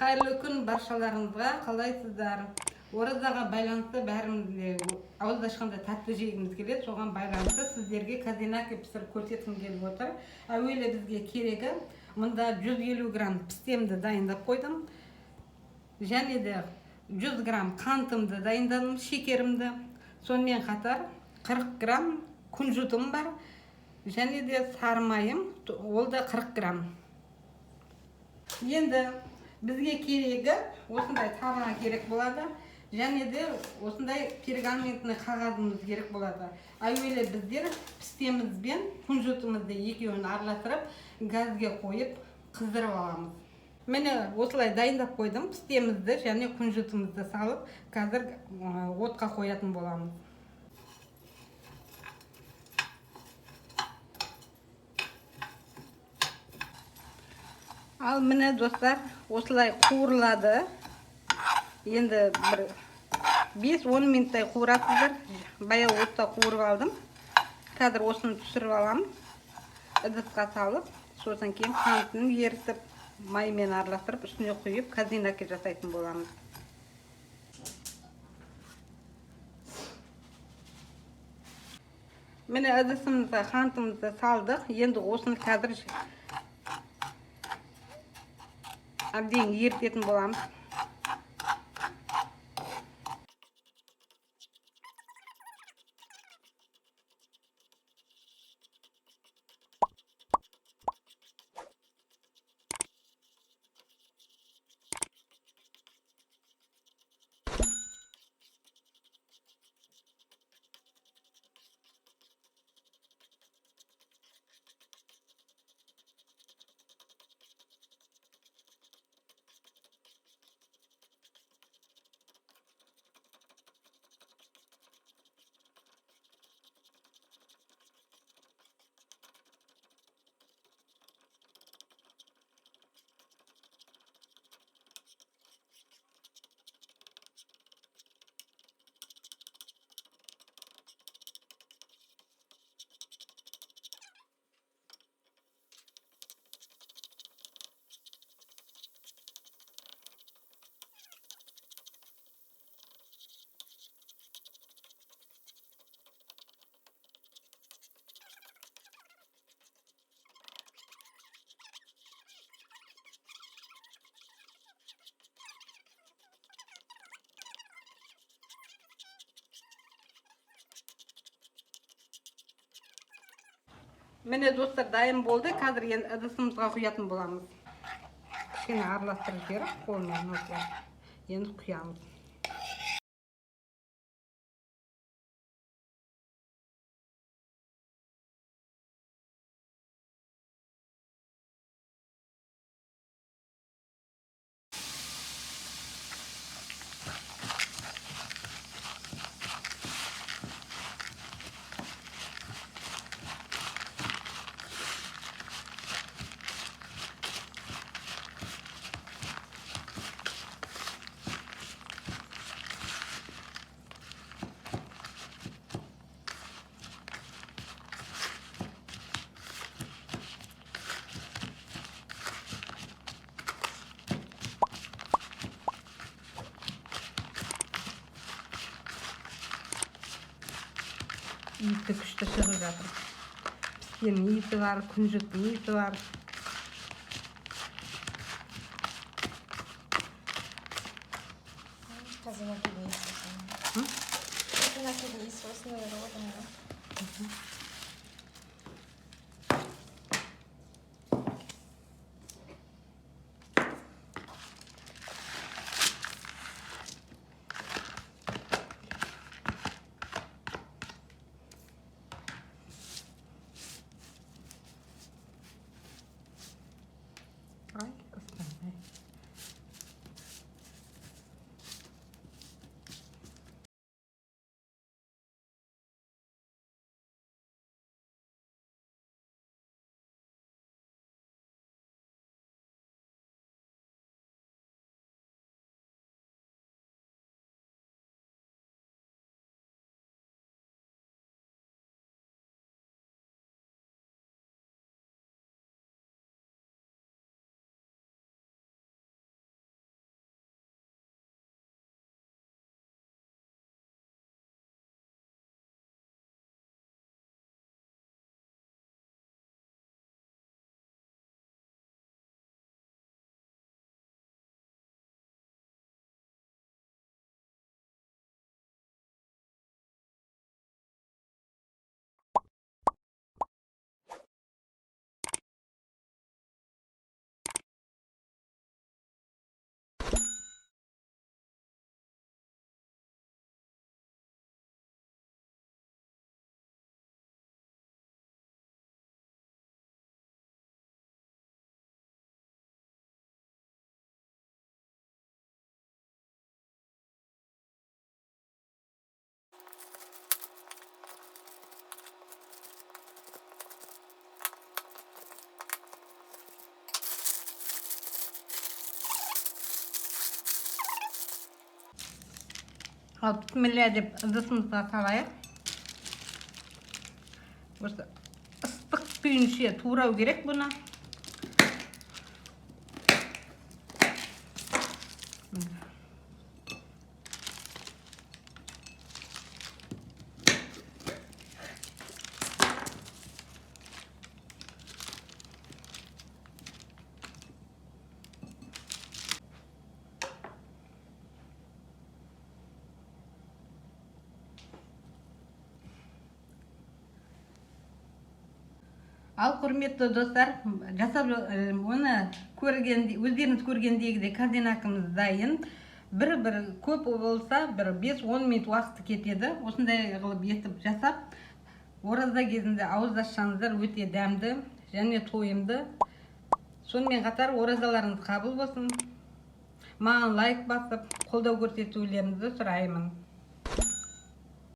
Қайырлы күн баршаларыңызға, қалайсыздар? Оразаға байланысты бәрімізге ауыздашқанда тәтті жегіміз келеді. Соған байланысты сіздерге казинаки пісіріп көрсеткім келіп отыр. Әуелі бізге керегі, мұнда 150 грамм пістемді дайындап қойдым. Және де 100 грамм қантымды дайындадым, шекерімді. Сонымен қатар 40 грамм күнжутым бар. Және де сары майым, ол да 40 грамм. Енді бізге керегі осындай табаға керек болады. Және де осындай пергаментный қағазымыз керек болады. Әуелі біздер пістеміз бен күнжутымызды екеуін араластырып, газге қойып қыздырып аламыз. Міне осылай дайындап қойдым. Пістемізді және күнжутымызды салып, қазір отқа қоятын боламыз. Ал міне достар, осылай қуырылады. Енді бір 5-10 минуттай қуырасыздар. Бая отта қуырып алдым. Қазір осыны түсіріп аламын. Ыдысқа салып, сосын кейін қантын ерітіп, маймен араластырып, үстіне құйып, казинаки жасайтын боламыз. Міне ыдысымызға қантымызды салдық. Енді осыны қазір әбден ерітетін боламыз. Міне достар, дайын болды. Қазір енді ыдысымызға құятын боламыз. Кішкене араластырып жіберіп, қолмен осылай. Енді құямыз. Иісі күшті шығып жатыр. Пістенің иісі бар, күнжуттың иісі бар. Казинаки иісі. Казинаки иісі осындай рода. Al bismillah деп ыдысымызға салайық. Осы ыстық күйінше турау керек бұны. Ал құрметті достар, жасап оны өздеріңіз көргендегідей казинакымыз дайын. Бір көп болса, 5-10 минут уақыты кетеді. Осындай қылып етіп жасап, ораза кезінде ауыз ашсаңыздар өте дәмді және тойымды. Сонымен қатар оразаларыңыз қабыл болсын. Маған лайк басып, қолдау көрсетулеріңізді сұраймын.